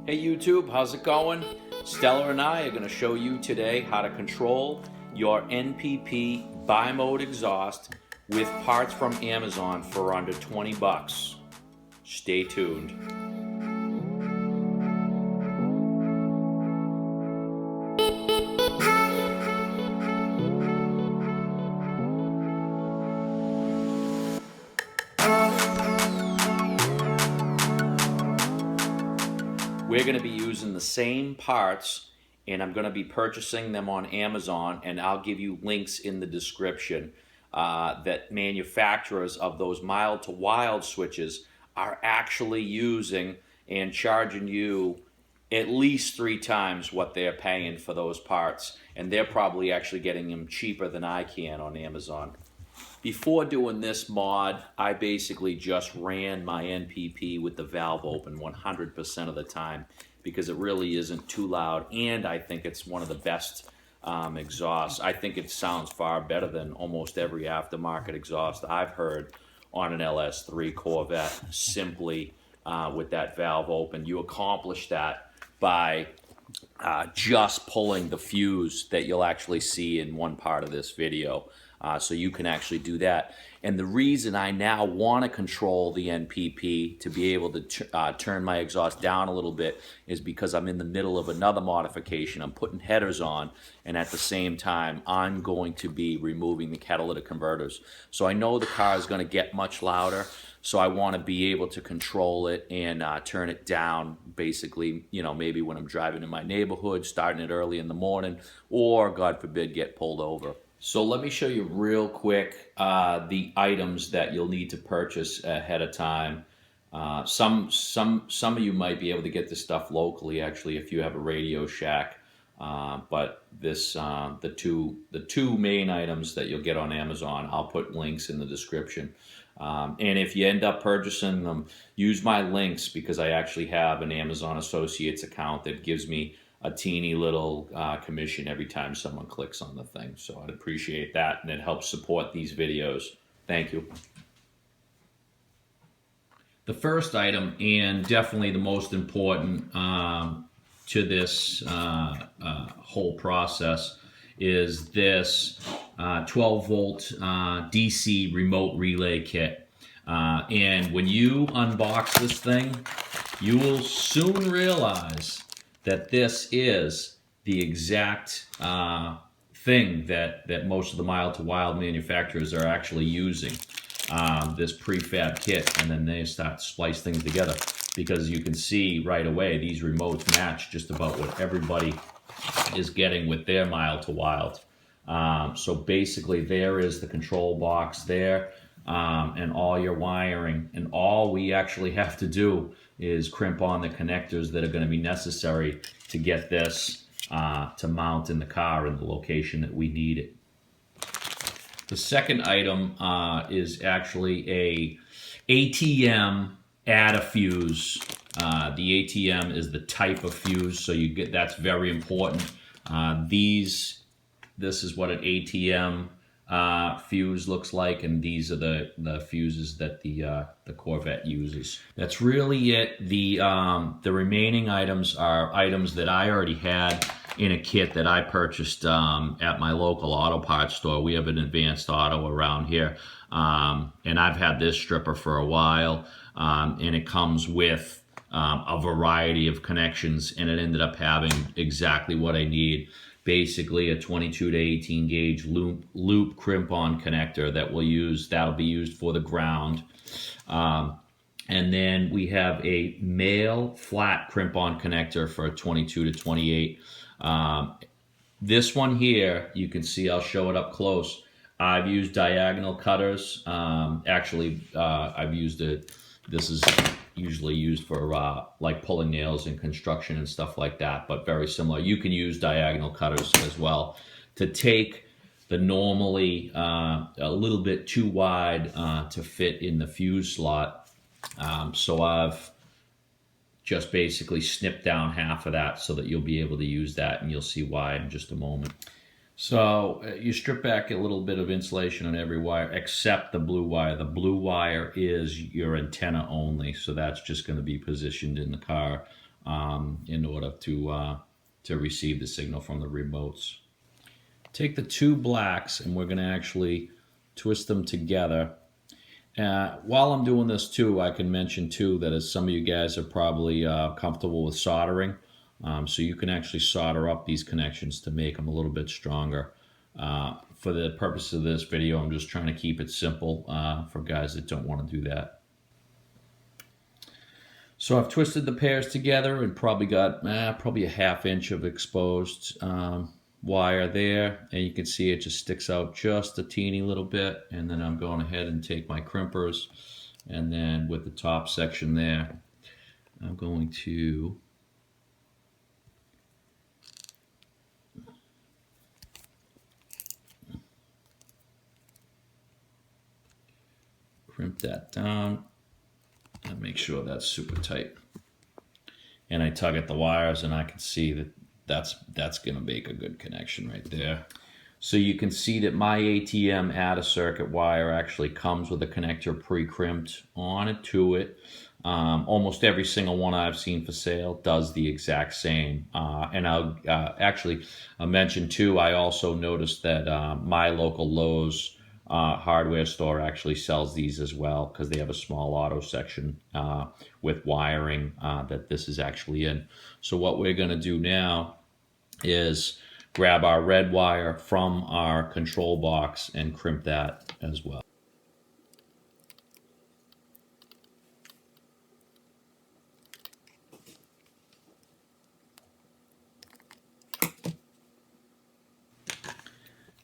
Hey YouTube, how's it going? Stella and I are going to show you today how to control your NPP bi-mode exhaust with parts from Amazon for under 20 bucks. Stay tuned. We're going to be using the same parts, and I'm going to be purchasing them on Amazon, and I'll give you links in the description that manufacturers of those mild to wild switches are actually using and charging you at least 3 times what they're paying for those parts, and they're probably actually getting them cheaper than I can on Amazon. Before doing this mod, I basically just ran my NPP with the valve open 100% of the time because it really isn't too loud, and I think it's one of the best exhausts. I think it sounds far better than almost every aftermarket exhaust I've heard on an LS3 Corvette, simply with that valve open. You accomplish that by just pulling the fuse that you'll actually see in one part of this video. So you can actually do that. And the reason I now want to control the NPP to be able to turn my exhaust down a little bit is because I'm in the middle of another modification. I'm putting headers on, and at the same time I'm going to be removing the catalytic converters. So I know the car is going to get much louder, so I want to be able to control it and turn it down, basically, you know, maybe when I'm driving in my neighborhood, starting it early in the morning, or God forbid get pulled over. So let me show you real quick the items that you'll need to purchase ahead of time. Some of you might be able to get this stuff locally, actually, if you have a Radio Shack. But this the two main items that you'll get on Amazon, I'll put links in the description. And if you end up purchasing them, use my links, because I actually have an Amazon Associates account that gives me a teeny little commission every time someone clicks on the thing. So I'd appreciate that, and it helps support these videos. Thank you. The first item, and definitely the most important to this whole process, is this 12-volt DC remote relay kit. And when you unbox this thing, you will soon realize that this is the exact thing that most of the mild to wild manufacturers are actually using, this prefab kit, and then they start to splice things together, because you can see right away these remotes match just about what everybody is getting with their mild to wild. So basically there is the control box there, and all your wiring, and all we actually have to do is crimp on the connectors that are going to be necessary to get this to mount in the car in the location that we need it. The second item is actually a ATM Fuse. The ATM is the type of fuse, so you get, that's very important. This is what an ATM fuse looks like, and these are the fuses that the Corvette uses. That's really it. The remaining items are items that I already had in a kit that I purchased at my local auto parts store. We have an Advanced Auto around here, and I've had this stripper for a while, and it comes with a variety of connections, and it ended up having exactly what I need. Basically a 22 to 18 gauge loop crimp-on connector that'll be used for the ground. And then we have a male flat crimp-on connector for 22 to 28. This one here, you can see, I'll show it up close. I've used diagonal cutters. Actually, I've used it. This is usually used for like pulling nails in construction and stuff like that, but very similar. You can use diagonal cutters as well to take the normally a little bit too wide to fit in the fuse slot. So I've just basically snipped down half of that so that you'll be able to use that, and you'll see why in just a moment. So you strip back a little bit of insulation on every wire except the blue wire. The blue wire is your antenna only, so that's just going to be positioned in the car in order to receive the signal from the remotes. Take the two blacks and we're going to actually twist them together. While I'm doing this too, I can mention too that as some of you guys are probably comfortable with soldering, so you can actually solder up these connections to make them a little bit stronger. For the purpose of this video, I'm just trying to keep it simple for guys that don't want to do that. So I've twisted the pairs together and probably got probably a ½ inch of exposed wire there, and you can see it just sticks out just a teeny little bit. And then I'm going ahead and take my crimpers, and then with the top section there, I'm going to crimp that down and make sure that's super tight. And I tug at the wires and I can see that that's going to make a good connection right there. So you can see that my ATM out-of-circuit wire actually comes with a connector pre-crimped on it to it. Almost every single one I've seen for sale does the exact same. And I'll actually mention too, I also noticed that my local Lowe's hardware store actually sells these as well, because they have a small auto section with wiring that this is actually in. So what we're going to do now is grab our red wire from our control box and crimp that as well.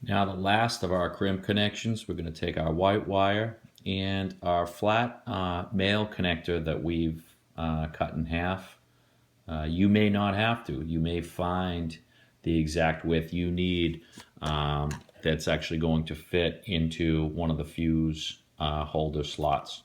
Now the last of our crimp connections, we're going to take our white wire and our flat male connector that we've cut in half. You may not have to. You may find the exact width you need that's actually going to fit into one of the fuse holder slots.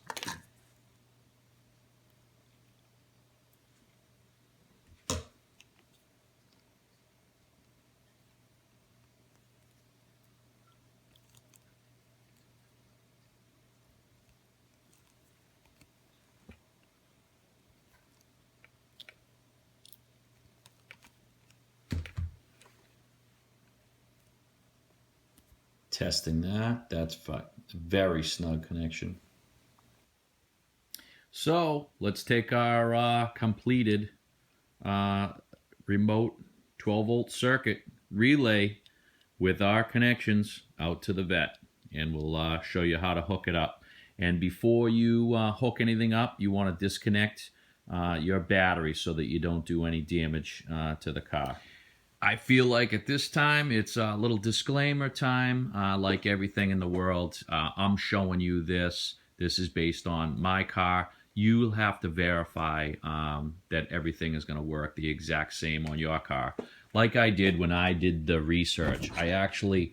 Testing that. That's fine. Very snug connection. So let's take our completed remote 12-volt circuit relay with our connections out to the vet, and we'll show you how to hook it up. And before you hook anything up, you want to disconnect your battery so that you don't do any damage to the car. I feel like at this time, it's a little disclaimer time. Like everything in the world, I'm showing you this. This is based on my car. You'll have to verify that everything is going to work the exact same on your car. Like I did when I did the research. I actually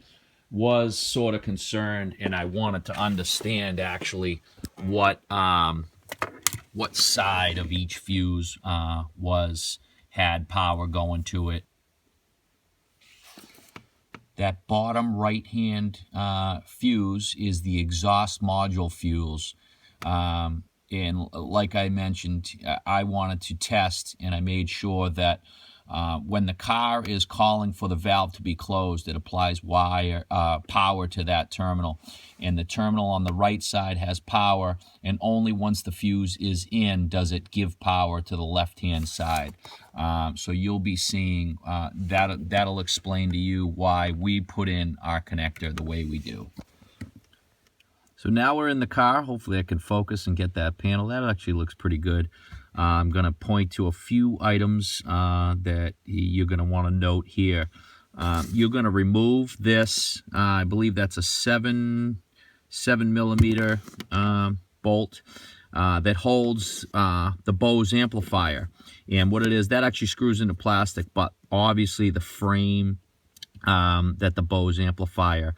was sort of concerned, and I wanted to understand actually what side of each fuse had power going to it. That bottom right-hand fuse is the exhaust module fuse. And like I mentioned, I wanted to test, and I made sure that when the car is calling for the valve to be closed, it applies power to that terminal. And the terminal on the right side has power, and only once the fuse is in does it give power to the left-hand side. So you'll be seeing, that'll explain to you why we put in our connector the way we do. So now we're in the car. Hopefully I can focus and get that panel. That actually looks pretty good. I'm going to point to a few items that you're going to want to note here. You're going to remove this. I believe that's a 7 millimeter bolt that holds the Bose amplifier. And what it is, that actually screws into plastic, but obviously the frame that the Bose amplifier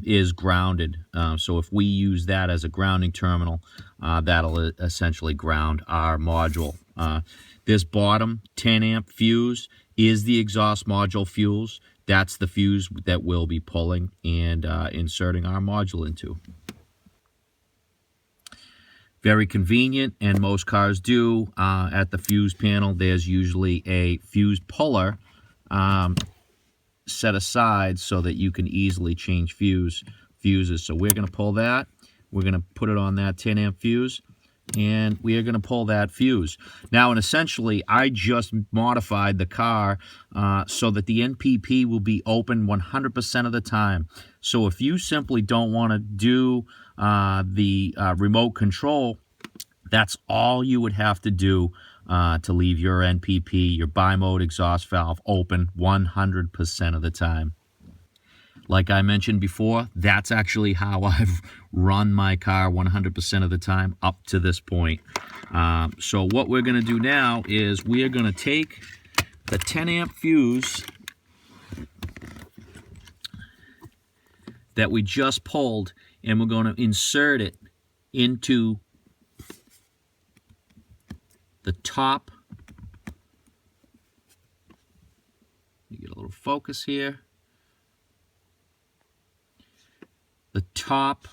is grounded. So if we use that as a grounding terminal, that'll essentially ground our module. This bottom 10 amp fuse is the exhaust module fuse. That's the fuse that we'll be pulling and inserting our module into. Very convenient, and most cars do. At the fuse panel, there's usually a fuse puller set aside so that you can easily change fuses. So we're going to pull that. We're going to put it on that 10 amp fuse, and we are going to pull that fuse. Now, and essentially, I just modified the car so that the NPP will be open 100% of the time. So if you simply don't want to do the remote control, that's all you would have to do to leave your NPP, your bi-mode exhaust valve, open 100% of the time. Like I mentioned before, that's actually how I've run my car 100% of the time up to this point. So what we're going to do now is we are going to take the 10 amp fuse that we just pulled, and we're going to insert it into the top. Let me get a little focus here. The top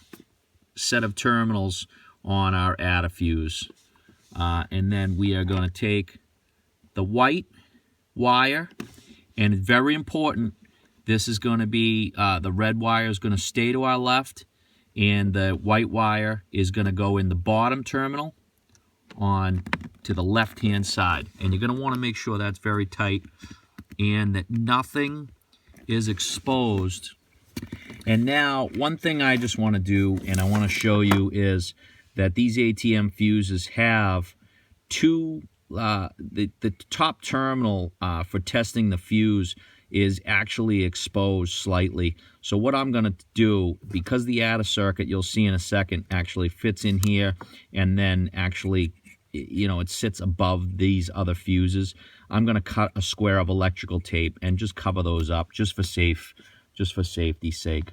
set of terminals on our Atm Fuse. And then we are going to take the white wire, and it's very important, this is going to be, the red wire is going to stay to our left, and the white wire is going to go in the bottom terminal on to the left-hand side. And you're going to want to make sure that's very tight and that nothing is exposed. And now, one thing I just want to do, and I want to show you, is that these ATM fuses have two, the top terminal for testing the fuse is actually exposed slightly. So what I'm going to do, because the Atm circuit, you'll see in a second, actually fits in here, and then actually, you know, it sits above these other fuses, I'm going to cut a square of electrical tape and just cover those up just for safety's sake.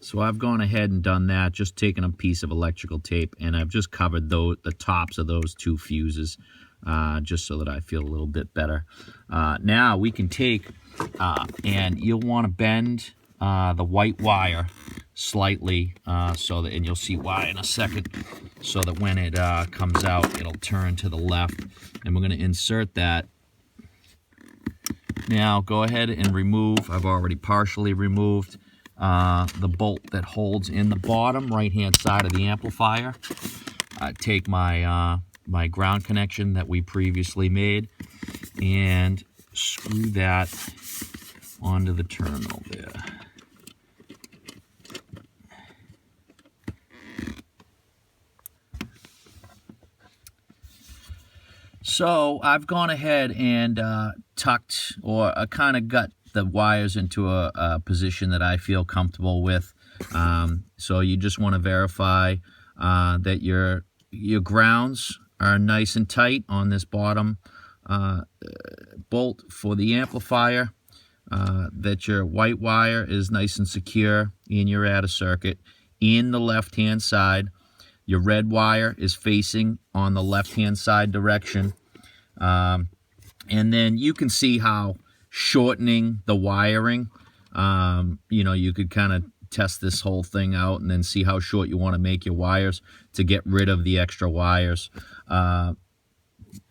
So I've gone ahead and done that, just taken a piece of electrical tape, and I've just covered the tops of those two fuses, just so that I feel a little bit better. Now we can take, and you'll want to bend the white wire slightly, so that, and you'll see why in a second, so that when it comes out, it'll turn to the left, and we're going to insert that. Now go ahead and remove, I've already partially removed the bolt that holds in the bottom right-hand side of the amplifier. Take my my ground connection that we previously made and screw that onto the terminal there. So I've gone ahead and tucked, or kind of got the wires into a position that I feel comfortable with. So you just want to verify that your grounds are nice and tight on this bottom bolt for the amplifier, that your white wire is nice and secure in your Atm circuit in the left-hand side. Your red wire is facing on the left-hand side direction. And then you can see how shortening the wiring, you know, you could kind of test this whole thing out and then see how short you want to make your wires to get rid of the extra wires.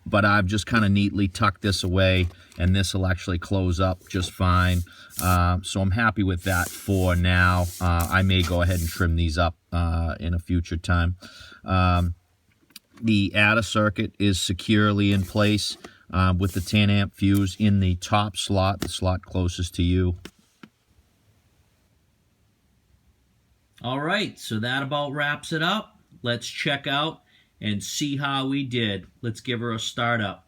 But I've just kind of neatly tucked this away, and this will actually close up just fine. So I'm happy with that for now. I may go ahead and trim these up in a future time. The Atm circuit is securely in place with the 10 amp fuse in the top slot, the slot closest to you. All right, so that about wraps it up. Let's check out and see how we did. Let's give her a start up.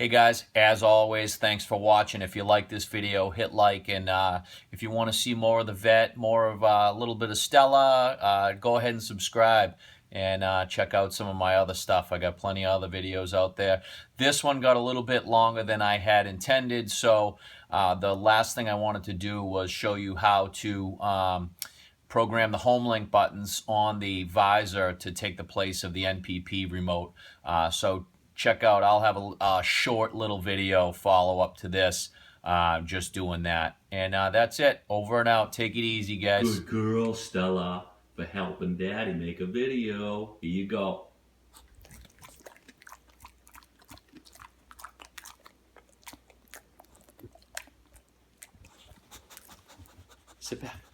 guys, as always, thanks for watching. If you like this video, hit like, and if you want to see more of the Vet, more of a little bit of Stella, go ahead and subscribe and check out some of my other stuff. I got plenty of other videos out there. This one got a little bit longer than I had intended, so the last thing I wanted to do was show you how to program the home link buttons on the visor to take the place of the NPP remote. So check out, I'll have a short little video follow up to this, just doing that. And that's it. Over and out. Take it easy, guys. Good girl, Stella, for helping Daddy make a video. Here you go. Sit back.